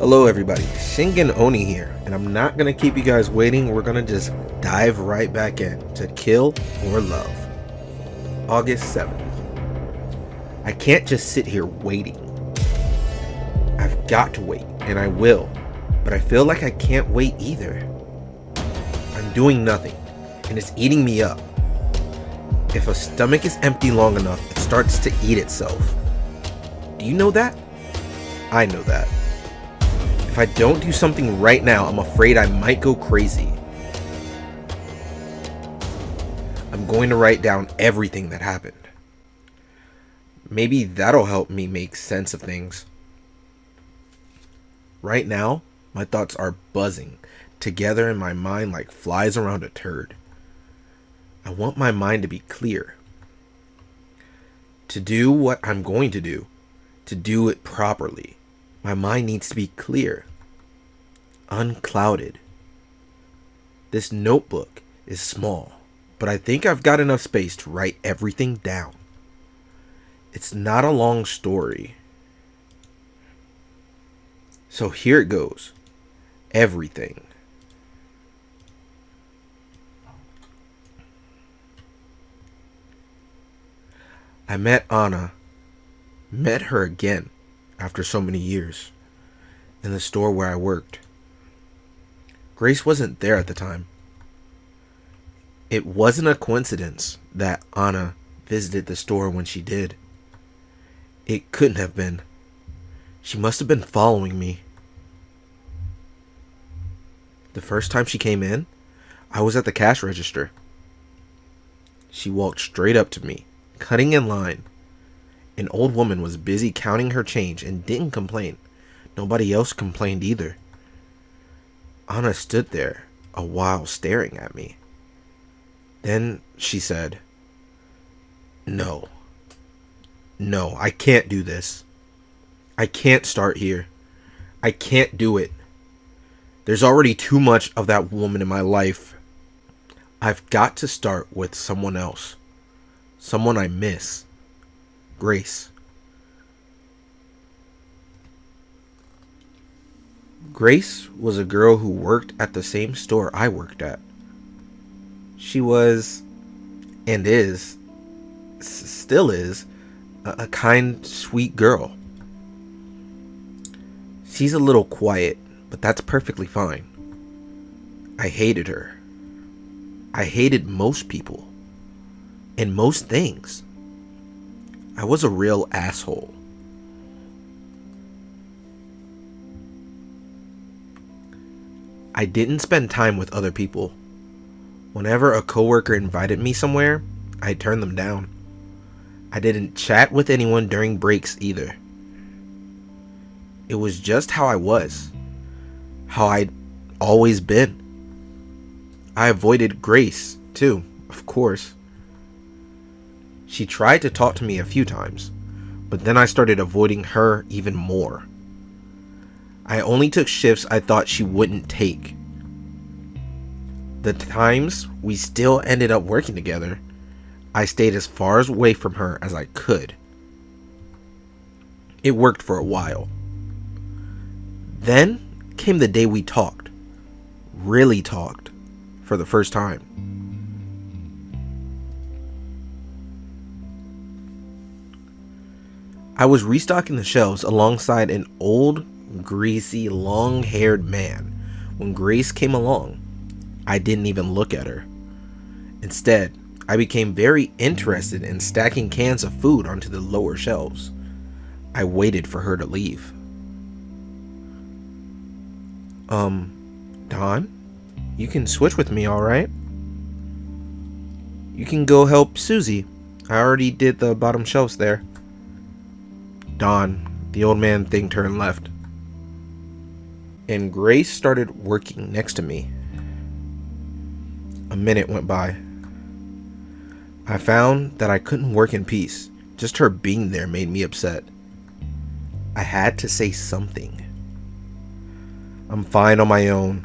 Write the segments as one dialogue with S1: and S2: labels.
S1: Hello everybody, Shingenoni here, and I'm not gonna keep you guys waiting. We're gonna just dive right back in to Kill or Love. August 7th. I can't just sit here waiting. I've got to wait, and I will, but I feel like I can't wait either. I'm doing nothing, and it's eating me up. If a stomach is empty long enough, it starts to eat itself. Do you know that? I know that. If I don't do something right now, I'm afraid I might go crazy. I'm going to write down everything that happened. Maybe that'll help me make sense of things. Right now, my thoughts are buzzing together in my mind like flies around a turd. I want my mind to be clear. To do what I'm going to do it properly. My mind needs to be clear, unclouded. This notebook is small, but I think I've got enough space to write everything down. It's not a long story. So here it goes. Everything. I met Anna. Met her again. After so many years, in the store where I worked. Grace wasn't there at the time. It wasn't a coincidence that Anna visited the store when she did. It couldn't have been. She must have been following me. The first time she came in, I was at the cash register. She walked straight up to me, cutting in line. An old woman was busy counting her change and didn't complain. Nobody else complained either. Anna stood there a while staring at me. Then she said, No, I can't do this. I can't start here. I can't do it. There's already too much of that woman in my life. I've got to start with someone else. Someone I miss. Grace. Grace was a girl who worked at the same store I worked at. She was, and is, still is, a kind, sweet girl. She's a little quiet, but that's perfectly fine. I hated her. I hated most people. And most things. I was a real asshole. I didn't spend time with other people. Whenever a coworker invited me somewhere, I turned them down. I didn't chat with anyone during breaks either. It was just how I was. How I'd always been. I avoided Grace, too, of course. She tried to talk to me a few times, but then I started avoiding her even more. I only took shifts I thought she wouldn't take. The times we still ended up working together, I stayed as far away from her as I could. It worked for a while. Then came the day we talked. Really talked. For the first time. I was restocking the shelves alongside an old, greasy, long-haired man when Grace came along. I didn't even look at her. Instead, I became very interested in stacking cans of food onto the lower shelves. I waited for her to leave. Don? You can switch with me, alright? You can go help Susie. I already did the bottom shelves there. Don, the old man thanked her and left. And Grace started working next to me. A minute went by. I found that I couldn't work in peace. Just her being there made me upset. I had to say something. I'm fine on my own.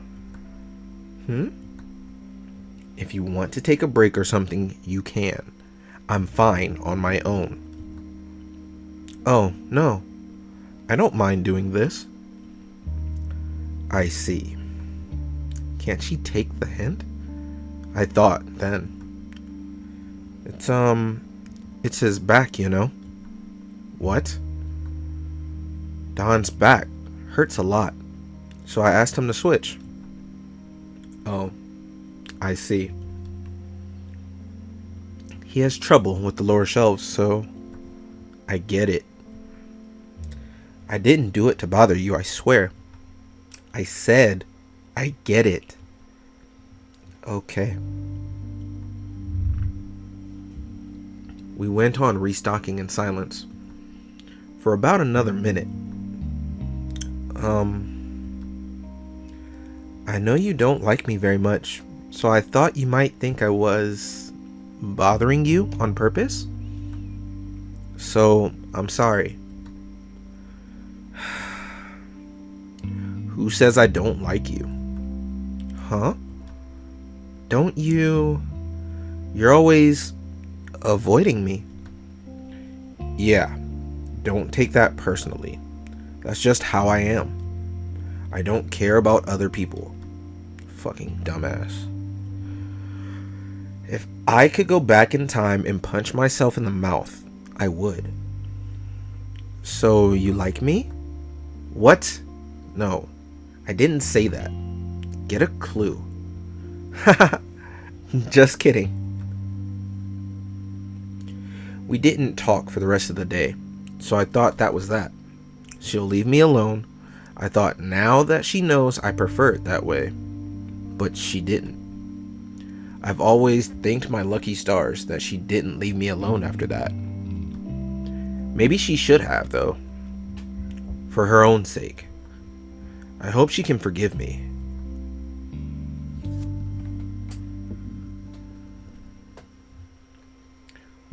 S1: If you want to take a break or something, you can. I'm fine on my own. Oh, no. I don't mind doing this. I see. Can't she take the hint? I thought then. It's his back, you know. What? Don's back hurts a lot, so I asked him to switch. Oh, I see. He has trouble with the lower shelves, so I get it. I didn't do it to bother you, I swear. I said, I get it. Okay. We went on restocking in silence for about another minute. I know you don't like me very much, so I thought you might think I was bothering you on purpose. So, I'm sorry. Who says I don't like you? Huh? Don't you... You're always avoiding me. Yeah, don't take that personally. That's just how I am. I don't care about other people. Fucking dumbass. If I could go back in time and punch myself in the mouth, I would. So you like me? What? No, I didn't say that. Get a clue. Haha, just kidding. We didn't talk for the rest of the day, so I thought that was that. She'll leave me alone. I thought now that she knows I prefer it that way. But she didn't. I've always thanked my lucky stars that she didn't leave me alone after that. Maybe she should have, though. For her own sake. I hope she can forgive me.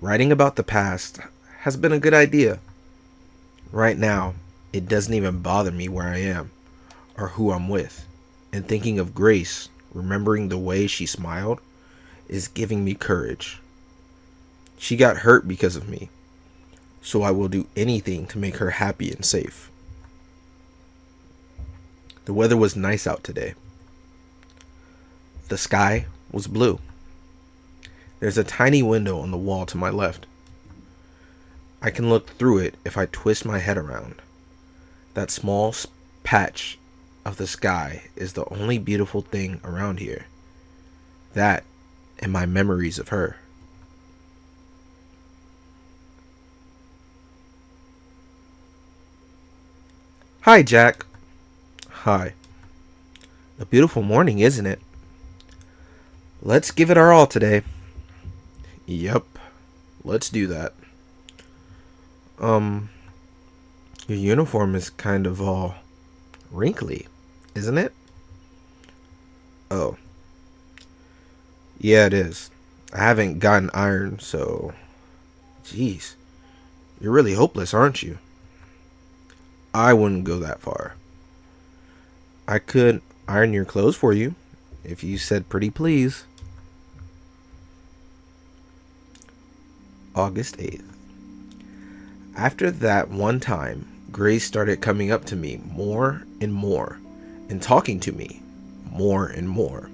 S1: Writing about the past has been a good idea. Right now, it doesn't even bother me where I am or who I'm with. And thinking of Grace, remembering the way she smiled, is giving me courage. She got hurt because of me, so I will do anything to make her happy and safe. The weather was nice out today. The sky was blue. There's a tiny window on the wall to my left. I can look through it if I twist my head around. That small patch of the sky is the only beautiful thing around here. That and my memories of her. Hi, Jack. Hi. A beautiful morning, isn't it? Let's give it our all today. Yep. Let's do that. Your uniform is kind of all wrinkly, isn't it? Oh. Yeah, it is. I haven't gotten iron, so... Jeez. You're really hopeless, aren't you? I wouldn't go that far. I could iron your clothes for you, if you said pretty please. August 8th. After that one time, Grace started coming up to me more and more, and talking to me more and more.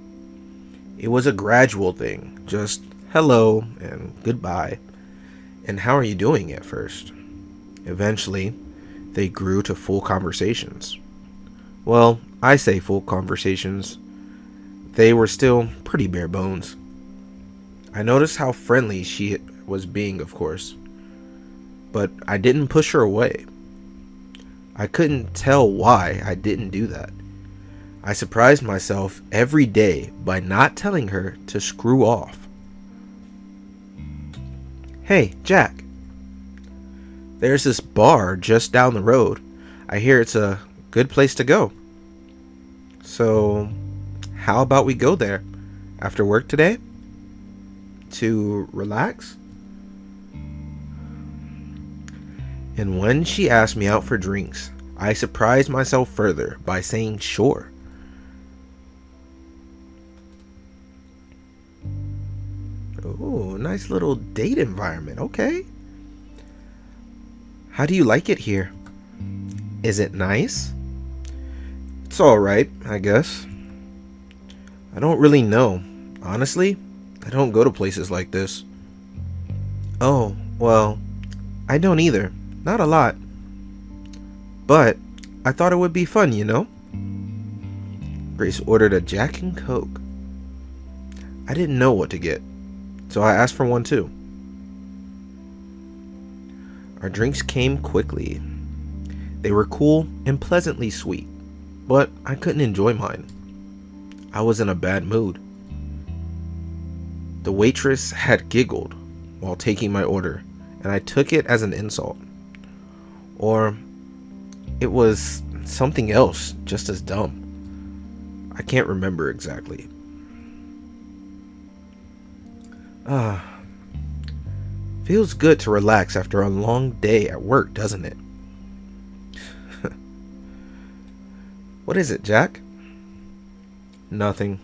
S1: It was a gradual thing, just hello and goodbye, and how are you doing at first. Eventually, they grew to full conversations. Well, I say full conversations. They were still pretty bare bones. I noticed how friendly she was being, of course, but I didn't push her away. I couldn't tell why I didn't do that. I surprised myself every day by not telling her to screw off. Hey, Jack. There's this bar just down the road. I hear it's a good place to go. So, how about we go there after work today? To relax? And when she asked me out for drinks, I surprised myself further by saying sure. Oh, nice little date environment. Okay. How do you like it here? Is it nice? It's alright, I guess. I don't really know. Honestly, I don't go to places like this. Oh, well, I don't either. Not a lot. But I thought it would be fun, you know? Grace ordered a Jack and Coke. I didn't know what to get, so I asked for one too. Our drinks came quickly. They were cool and pleasantly sweet, but I couldn't enjoy mine. I was in a bad mood. The waitress had giggled while taking my order, and I took it as an insult. Or it was something else just as dumb. I can't remember exactly. Feels good to relax after a long day at work, doesn't it? What is it, Jack? Nothing.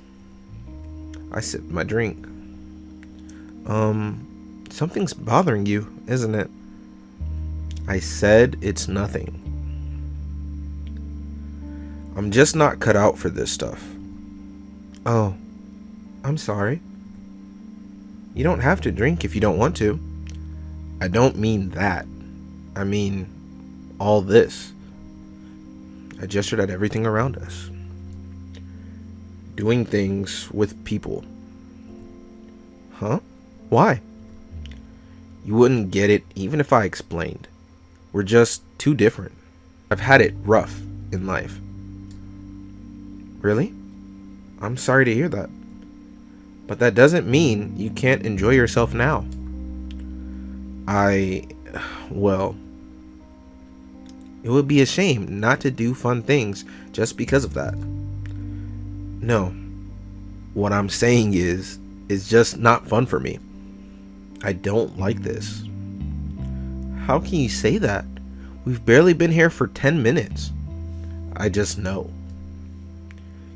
S1: I sipped my drink. Something's bothering you, isn't it? I said it's nothing. I'm just not cut out for this stuff. Oh, I'm sorry. You don't have to drink if you don't want to. I don't mean that. I mean all this. I gestured at everything around us. Doing things with people. Huh? Why? You wouldn't get it even if I explained. We're just too different. I've had it rough in life. Really? I'm sorry to hear that. But that doesn't mean you can't enjoy yourself now. Well, it would be a shame not to do fun things just because of that. No, what I'm saying is, it's just not fun for me. I don't like this. How can you say that? We've barely been here for 10 minutes. I just know.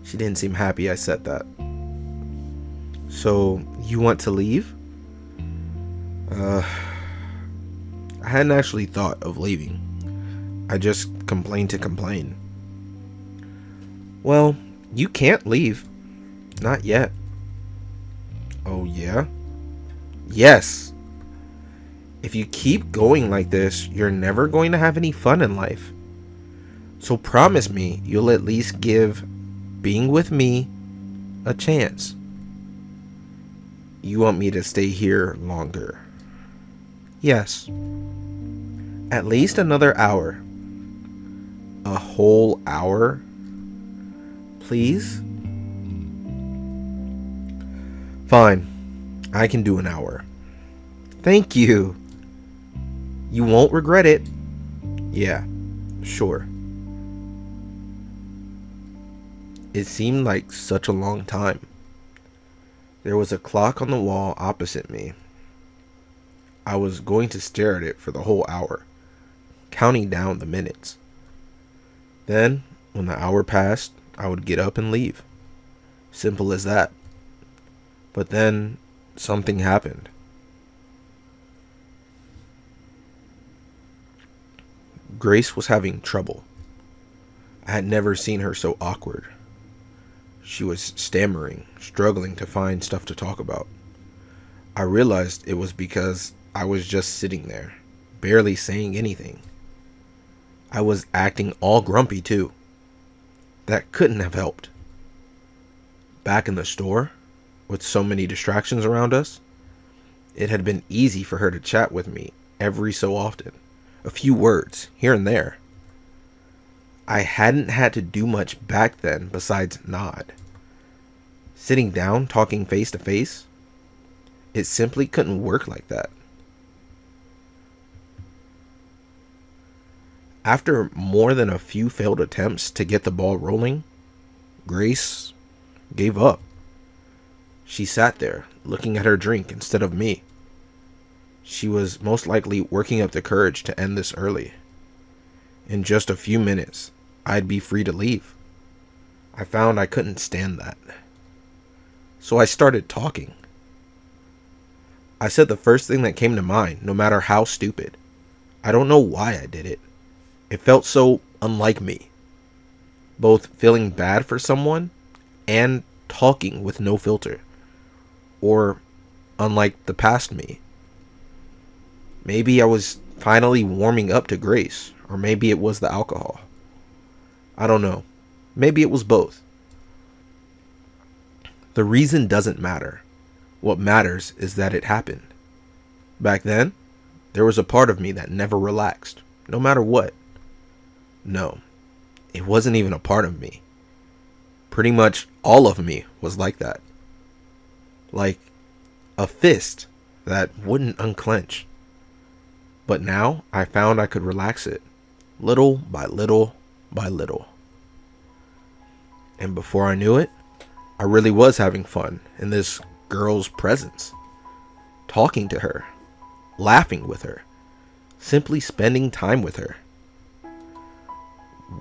S1: She didn't seem happy I said that. So, you want to leave? I hadn't actually thought of leaving. I just complained to complain. Well, you can't leave. Not yet. Oh, yeah? Yes. If you keep going like this, you're never going to have any fun in life. So promise me you'll at least give being with me a chance. You want me to stay here longer? Yes. At least another hour. A whole hour? Please? Fine. I can do an hour. Thank you. You won't regret it. Yeah, sure. It seemed like such a long time. There was a clock on the wall opposite me. I was going to stare at it for the whole hour, counting down the minutes. Then, when the hour passed, I would get up and leave. Simple as that. But then, something happened. Grace was having trouble. I had never seen her so awkward. She was stammering, struggling to find stuff to talk about. I realized it was because I was just sitting there, barely saying anything. I was acting all grumpy too. That couldn't have helped. Back in the store, with so many distractions around us, it had been easy for her to chat with me every so often. A few words, here and there. I hadn't had to do much back then besides nod. Sitting down, talking face to face, it simply couldn't work like that. After more than a few failed attempts to get the ball rolling, Grace gave up. She sat there, looking at her drink instead of me. She was most likely working up the courage to end this early. In just a few minutes, I'd be free to leave. I found I couldn't stand that. So I started talking. I said the first thing that came to mind, no matter how stupid. I don't know why I did it. It felt so unlike me. both feeling bad for someone and talking with no filter. Or unlike the past me. Maybe I was finally warming up to Grace, or maybe it was the alcohol. I don't know. Maybe it was both. The reason doesn't matter. What matters is that it happened. Back then, there was a part of me that never relaxed, no matter what. No, it wasn't even a part of me. Pretty much all of me was like that. Like a fist that wouldn't unclench. But now I found I could relax it, little by little by little. And before I knew it, I really was having fun in this girl's presence. Talking to her, laughing with her, simply spending time with her.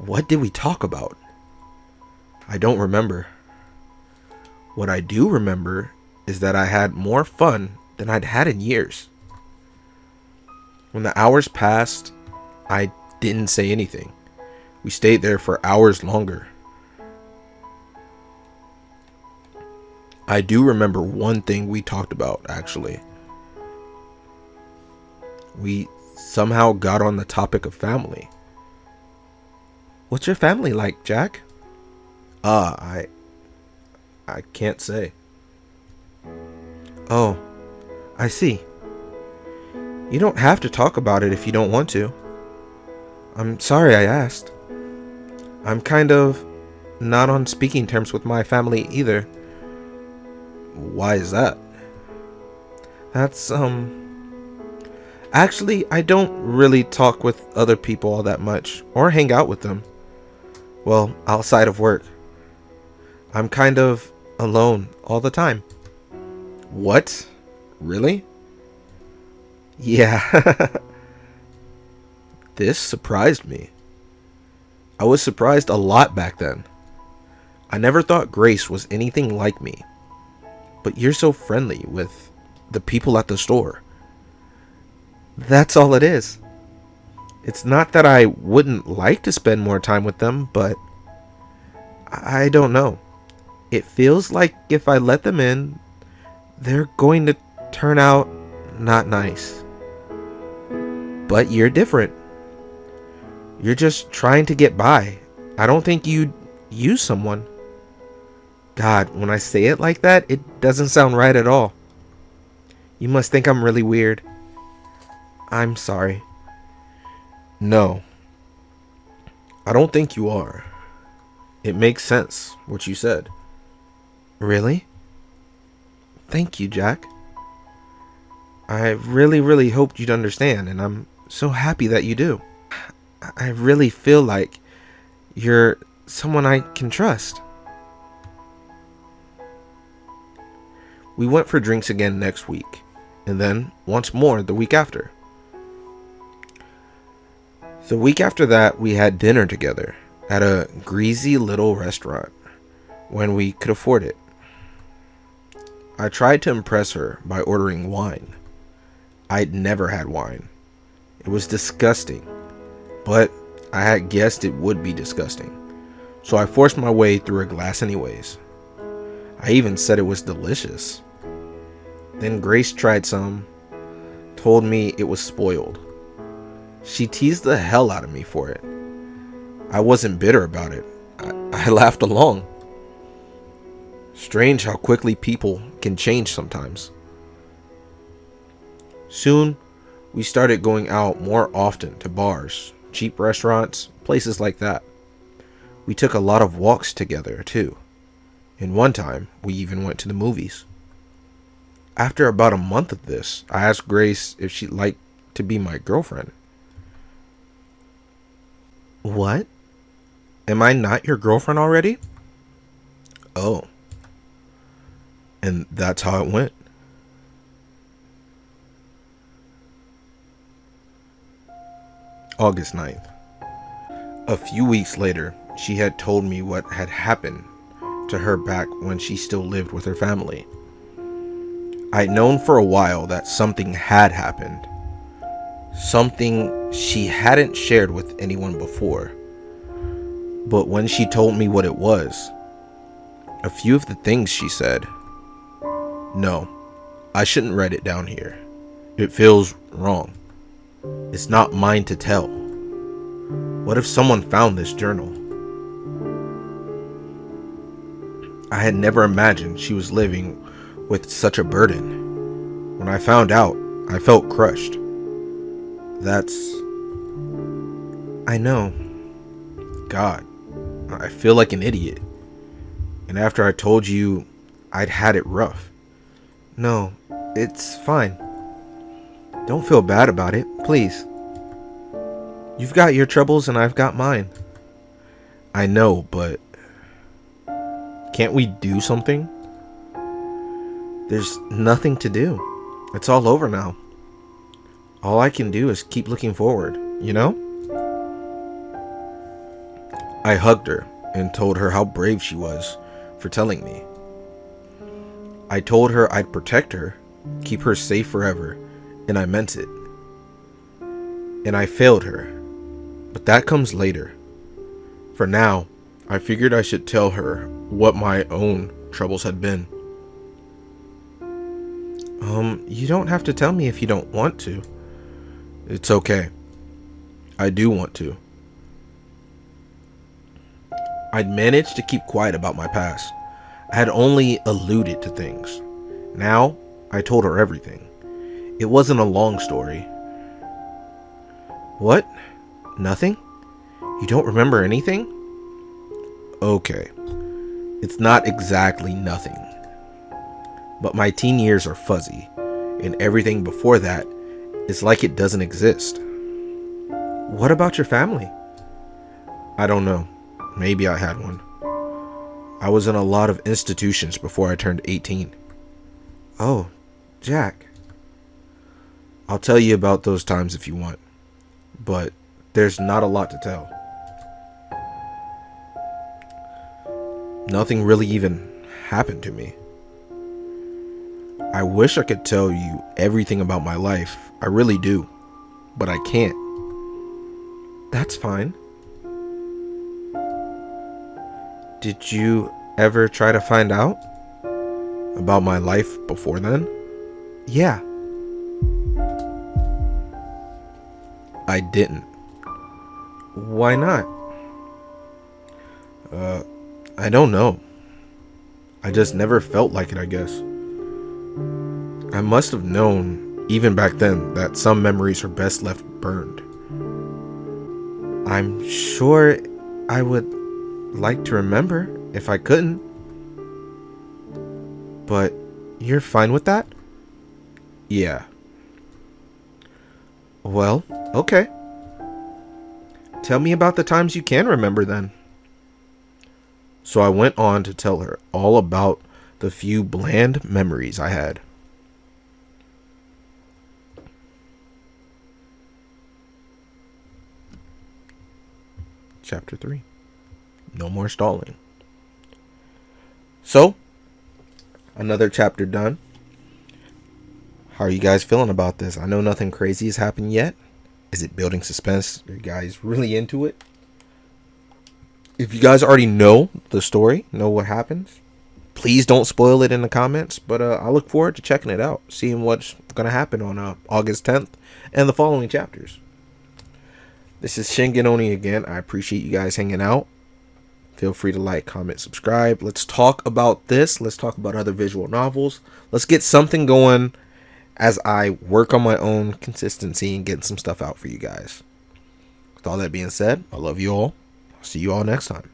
S1: What did we talk about? I don't remember. What I do remember is that I had more fun than I'd had in years. When the hours passed, I didn't say anything. We stayed there for hours longer. I do remember one thing we talked about, actually. We somehow got on the topic of family. What's your family like, Jack? I can't say. Oh, I see. You don't have to talk about it if you don't want to. I'm sorry I asked. I'm kind of not on speaking terms with my family either. Why is that? That's, Actually, I don't really talk with other people all that much, or hang out with them. Well, outside of work. I'm kind of alone all the time. What? Really? Yeah. This surprised me. I was surprised a lot back then. I never thought Grace was anything like me. But you're so friendly with the people at the store. That's all it is. It's not that I wouldn't like to spend more time with them, but I don't know. It feels like if I let them in, they're going to turn out not nice. But you're different. You're just trying to get by. I don't think you'd use someone. God, when I say it like that, it doesn't sound right at all. You must think I'm really weird. I'm sorry. No. I don't think you are. It makes sense, what you said. Really? Thank you, Jack. I really hoped you'd understand, and I'm so happy that you do. I really feel like you're someone I can trust. We went for drinks again next week, and then once more the week after. The week after that, we had dinner together at a greasy little restaurant when we could afford it. I tried to impress her by ordering wine. I'd never had wine. It was disgusting, but I had guessed it would be disgusting, so I forced my way through a glass anyways. I even said it was delicious. Then Grace tried some, told me it was spoiled. She teased the hell out of me for it. I wasn't bitter about it. I laughed along. Strange how quickly people can change sometimes. Soon, we started going out more often to bars, cheap restaurants, places like that. We took a lot of walks together, too. And one time, we even went to the movies. After about a month of this, I asked Grace if she'd like to be my girlfriend. What? Am I not your girlfriend already? Oh. And that's how it went. August 9th. A few weeks later, she had told me what had happened to her back when she still lived with her family. I'd known for a while that something had happened. Something she hadn't shared with anyone before. But when she told me what it was, a few of the things she said, no, I shouldn't write it down here. It feels wrong. It's not mine to tell. What if someone found this journal? I had never imagined she was living with such a burden. When I found out, I felt crushed. I know. God, I feel like an idiot. And after I told you I'd had it rough. No, it's fine. Don't feel bad about it, please. You've got your troubles and I've got mine. I know, but can't we do something? There's nothing to do. It's all over now. All I can do is keep looking forward, you know? I hugged her and told her how brave she was for telling me. I told her I'd protect her, keep her safe forever, and I meant it. And I failed her, but that comes later. For now, I figured I should tell her what my own troubles had been. You don't have to tell me if you don't want to. It's okay. I do want to. I'd managed to keep quiet about my past. I had only alluded to things. Now, I told her everything. It wasn't a long story. What? Nothing? You don't remember anything? Okay. It's not exactly nothing. But my teen years are fuzzy, and everything before that is like it doesn't exist. What about your family? I don't know. Maybe I had one. I was in a lot of institutions before I turned 18. Oh, Jack. I'll tell you about those times if you want, but there's not a lot to tell. Nothing really even happened to me. I wish I could tell you everything about my life. I really do, but I can't. That's fine. Did you ever try to find out about my life before then? Yeah. I didn't. Why not? I don't know. I just never felt like it, I guess. I must have known, even back then, that some memories are best left burned. I'm sure I would like to remember if I couldn't. But you're fine with that? Yeah. Well, okay. Tell me about the times you can remember then. So I went on to tell her all about the few bland memories I had. Chapter 3. No more stalling. So, another chapter done. How are you guys feeling about this? I know nothing crazy has happened yet. Is it building suspense? Are you guys really into it? If you guys already know the story, know what happens, please don't spoil it in the comments. But I look forward to checking it out, seeing what's going to happen on August 10th and the following chapters. This is Shingenoni again. I appreciate you guys hanging out. Feel free to like, comment, subscribe. Let's talk about this. Let's talk about other visual novels. Let's get something going as I work on my own consistency and getting some stuff out for you guys. With all that being said, I love you all. I'll see you all next time.